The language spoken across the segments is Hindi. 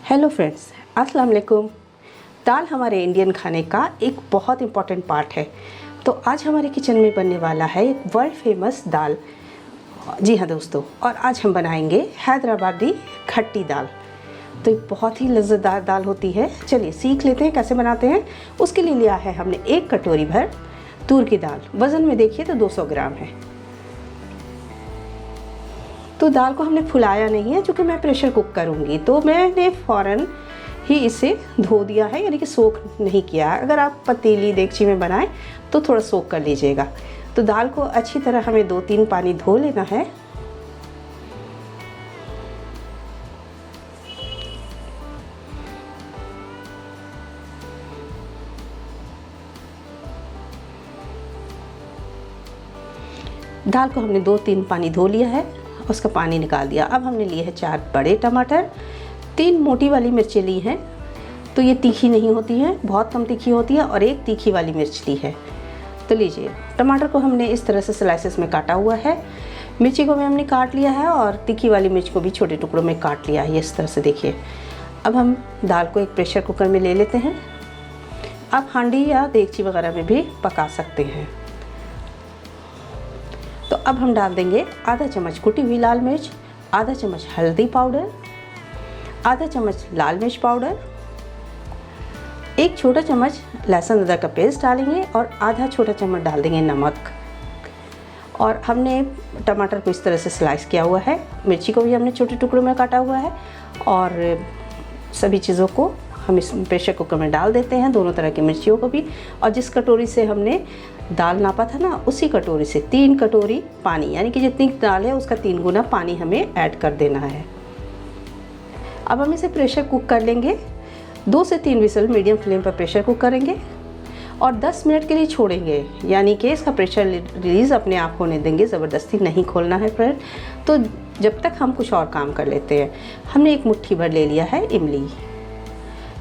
हेलो फ्रेंड्स, अस्सलाम वालेकुम। दाल हमारे इंडियन खाने का एक बहुत इम्पॉर्टेंट पार्ट है। तो आज हमारे किचन में बनने वाला है एक वर्ल्ड फेमस दाल। जी हाँ दोस्तों, और आज हम बनाएंगे हैदराबादी खट्टी दाल। तो ये बहुत ही लज़्ज़तदार दाल होती है। चलिए सीख लेते हैं कैसे बनाते हैं। उसके लिए लिया है हमने 1 कटोरी भर तूर की दाल। वज़न में देखिए तो 200 ग्राम है। तो दाल को हमने फुलाया नहीं है, क्योंकि मैं प्रेशर कुक करूँगी, तो मैंने फ़ौरन ही इसे धो दिया है, यानी कि सोख नहीं किया है। अगर आप पतीली देगची में बनाएं तो थोड़ा सोख कर लीजिएगा। तो दाल को अच्छी तरह हमें 2-3 पानी धो लेना है। दाल को हमने 2-3 पानी धो लिया है, उसका पानी निकाल दिया। अब हमने लिए हैं 4 बड़े टमाटर, 3 मोटी वाली मिर्चें ली हैं। तो ये तीखी नहीं होती है, बहुत कम तीखी होती है, और 1 तीखी वाली मिर्च ली है। तो लीजिए, टमाटर को हमने इस तरह से स्लाइसेस में काटा हुआ है। मिर्ची को भी हमने काट लिया है, और तीखी वाली मिर्च को भी छोटे टुकड़ों में काट लिया है, इस तरह से देखिए। अब हम दाल को एक प्रेशर कुकर में ले लेते हैं। आप हांडी या देगची वगैरह में भी पका सकते हैं। तो अब हम डाल देंगे आधा चम्मच कुटी हुई लाल मिर्च, आधा चम्मच हल्दी पाउडर, आधा चम्मच लाल मिर्च पाउडर, 1 छोटा चम्मच लहसुन अदरक का पेस्ट डालेंगे, और आधा छोटा चम्मच डाल देंगे नमक। और हमने टमाटर को इस तरह से स्लाइस किया हुआ है, मिर्ची को भी हमने छोटे टुकड़ों में काटा हुआ है, और सभी चीज़ों को हम इस प्रेशर कुकर में डाल देते हैं, दोनों तरह की मिर्चियों को भी। और जिस कटोरी से हमने दाल नापा था ना, उसी कटोरी से 3 कटोरी पानी, यानी कि जितनी दाल है उसका 3 गुना पानी हमें ऐड कर देना है। अब हम इसे प्रेशर कुक कर लेंगे। 2 से 3 विसल मीडियम फ्लेम पर प्रेशर कुक करेंगे, और 10 मिनट के लिए छोड़ेंगे, यानी कि इसका प्रेशर रिलीज़ अपने आप होने देंगे, ज़बरदस्ती नहीं खोलना है फ्रेंड। तो जब तक हम कुछ और काम कर लेते हैं। हमने 1 मुट्ठी भर ले लिया है इमली।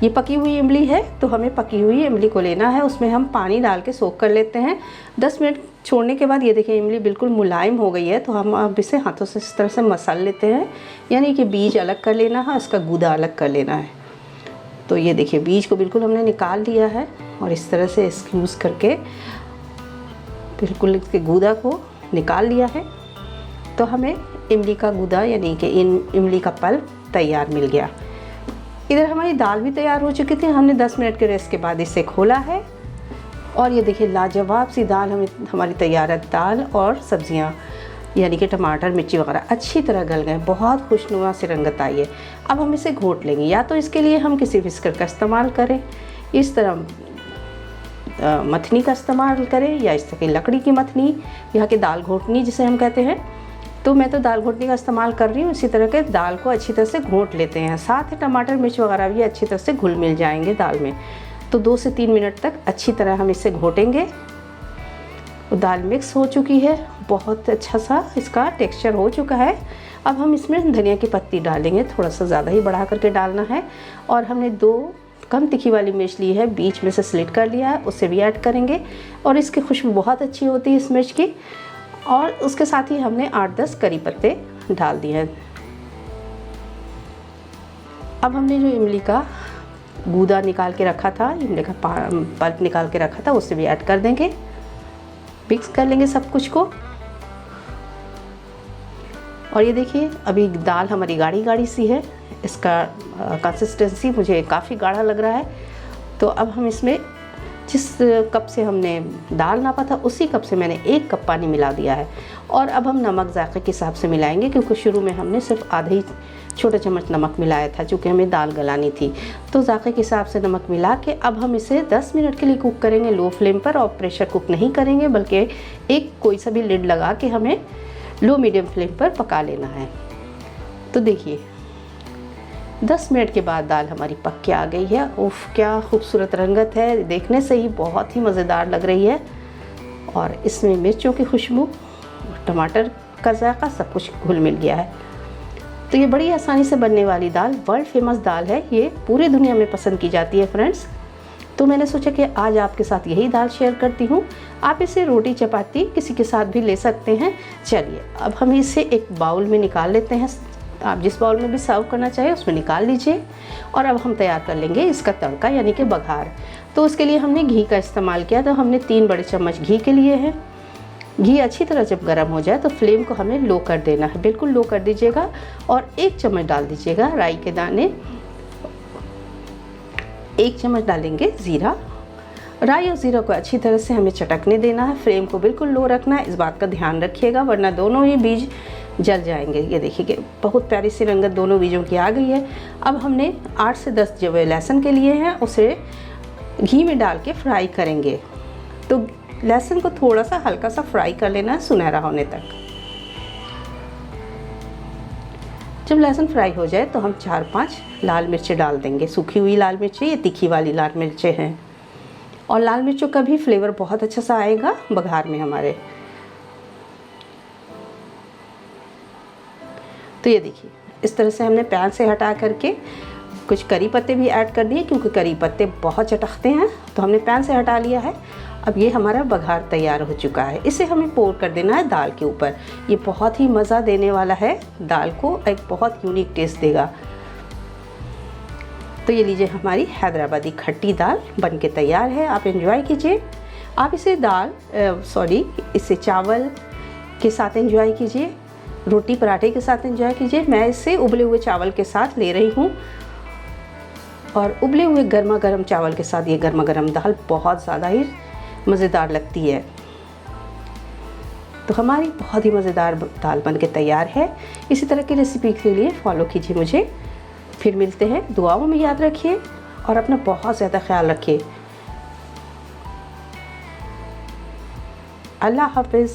ये पकी हुई इमली है, तो हमें पकी हुई इमली को लेना है, उसमें हम पानी डाल के सोख कर लेते हैं। 10 मिनट छोड़ने के बाद ये देखिए इमली बिल्कुल मुलायम हो गई है। तो हम अब इसे हाथों से इस तरह से मसल लेते हैं, यानी कि बीज अलग कर लेना है, इसका गूदा अलग कर लेना है। तो ये देखिए बीज को बिल्कुल हमने निकाल लिया है, और इस तरह से स्क्यूज़ करके बिल्कुल इसके गूदा को निकाल लिया है। तो हमें इमली का गूदा, यानी कि इमली का पल्प तैयार मिल गया। इधर हमारी दाल भी तैयार हो चुकी थी। हमने 10 मिनट के रेस्ट के बाद इसे खोला है, और ये देखिए लाजवाब सी दाल हमारी तैयार है। दाल और सब्जियां, यानी कि टमाटर मिर्ची वगैरह अच्छी तरह गल गए, बहुत खुशनुमा सी रंगत आई है। अब हम इसे घोट लेंगे, या तो इसके लिए हम किसी विस्कर का इस्तेमाल करें, इस तरह मथनी का इस्तेमाल करें, या इस तरह की लकड़ी की मथनी, यहाँ की दाल घोटनी जिसे हम कहते हैं। तो मैं तो दाल घोटनी का इस्तेमाल कर रही हूँ। इसी तरह के दाल को अच्छी तरह से घोट लेते हैं, साथ ही टमाटर मिर्च वगैरह भी अच्छी तरह से घुल मिल जाएंगे दाल में। तो 2 से 3 मिनट तक अच्छी तरह हम इसे घोटेंगे। दाल मिक्स हो चुकी है, बहुत अच्छा सा इसका टेक्सचर हो चुका है। अब हम इसमें धनिया की पत्ती डालेंगे, थोड़ा सा ज़्यादा ही बढ़ा करके डालना है। और हमने 2 कम तीखी वाली मिर्च ली है, बीच में से स्लिट कर लिया है, उसे भी ऐड करेंगे, और इसकी खुशबू बहुत अच्छी होती है इस मिर्च की। और उसके साथ ही हमने 8-10 करी पत्ते डाल दिए हैं। अब हमने जो इमली का गूदा निकाल के रखा था, इमली का पल्प निकाल के रखा था, उसे भी ऐड कर देंगे। मिक्स कर लेंगे सब कुछ को। और ये देखिए अभी दाल हमारी गाढ़ी गाढ़ी सी है, इसका कंसिस्टेंसी मुझे काफ़ी गाढ़ा लग रहा है। तो अब हम इसमें जिस कप से हमने दाल नापा था, उसी कप से मैंने 1 कप पानी मिला दिया है। और अब हम नमक जायके के हिसाब से मिलाएंगे, क्योंकि शुरू में हमने सिर्फ आधा ही छोटा चम्मच नमक मिलाया था, चूँकि हमें दाल गलानी थी। तो जायके के हिसाब से नमक मिला के अब हम इसे 10 मिनट के लिए कुक करेंगे लो फ्लेम पर। और प्रेशर कुक नहीं करेंगे, बल्कि एक कोई सा भी लिड लगा के हमें लो मीडियम फ्लेम पर पका लेना है। तो देखिए 10 मिनट के बाद दाल हमारी पक के आ गई है। उफ, क्या खूबसूरत रंगत है, देखने से ही बहुत ही मज़ेदार लग रही है। और इसमें मिर्चों की खुशबू, टमाटर का जायका, सब कुछ घुल मिल गया है। तो ये बड़ी आसानी से बनने वाली दाल, वर्ल्ड फेमस दाल है, ये पूरी दुनिया में पसंद की जाती है फ्रेंड्स। तो मैंने सोचा कि आज आपके साथ यही दाल शेयर करती हूँ। आप इसे रोटी चपाती किसी के साथ भी ले सकते हैं। चलिए अब हम इसे एक बाउल में निकाल लेते हैं। आप जिस बाउल में भी सर्व करना चाहें उसमें निकाल लीजिए। और अब हम तैयार कर लेंगे इसका तड़का यानी कि बघार। तो उसके लिए हमने घी का इस्तेमाल किया, तो हमने 3 बड़े चम्मच घी के लिए हैं। घी अच्छी तरह जब गर्म हो जाए तो फ्लेम को हमें लो कर देना है, बिल्कुल लो कर दीजिएगा। और 1 चम्मच डाल दीजिएगा राई के दाने, 1 चम्मच डालेंगे ज़ीरा। राई और ज़ीरा को अच्छी तरह से हमें चटकने देना है, फ्लेम को बिल्कुल लो रखना है, इस बात का ध्यान रखिएगा वरना दोनों ही बीज जल जाएंगे। ये देखिए बहुत प्यारी सी रंगत दोनों बीजों की आ गई है। अब हमने 8 से 10 जब लहसुन के लिए हैं उसे घी में डाल के फ्राई करेंगे। तो लहसुन को थोड़ा सा हल्का सा फ्राई कर लेना है सुनहरा होने तक। जब लहसुन फ्राई हो जाए तो हम 4-5 लाल मिर्चें डाल देंगे। सूखी हुई लाल मिर्चें, ये तीखी वाली लाल मिर्चें हैं। और लाल मिर्चों का भी फ्लेवर बहुत अच्छा सा आएगा बघार में हमारे। तो ये देखिए इस तरह से हमने पैन से हटा करके कुछ करी पत्ते भी ऐड कर दिए, क्योंकि करी पत्ते बहुत चटकते हैं, तो हमने पैन से हटा लिया है। अब ये हमारा बघार तैयार हो चुका है। इसे हमें पोर कर देना है दाल के ऊपर। ये बहुत ही मज़ा देने वाला है, दाल को एक बहुत यूनिक टेस्ट देगा। तो ये लीजिए हमारी हैदराबादी खट्टी दाल बन के तैयार है। आप एंजॉय कीजिए। आप इसे इसे चावल के साथ एंजॉय कीजिए, रोटी पराठे के साथ एंजॉय कीजिए। मैं इसे उबले हुए चावल के साथ ले रही हूँ, और उबले हुए गर्मा गर्म चावल के साथ ये गर्मा गर्म दाल बहुत ज़्यादा ही मज़ेदार लगती है। तो हमारी बहुत ही मज़ेदार दाल बन के तैयार है। इसी तरह की रेसिपी के लिए फॉलो कीजिए मुझे। फिर मिलते हैं, दुआओं में याद रखिए और अपना बहुत ज़्यादा ख्याल रखिए। अल्लाह हाफ़िज़।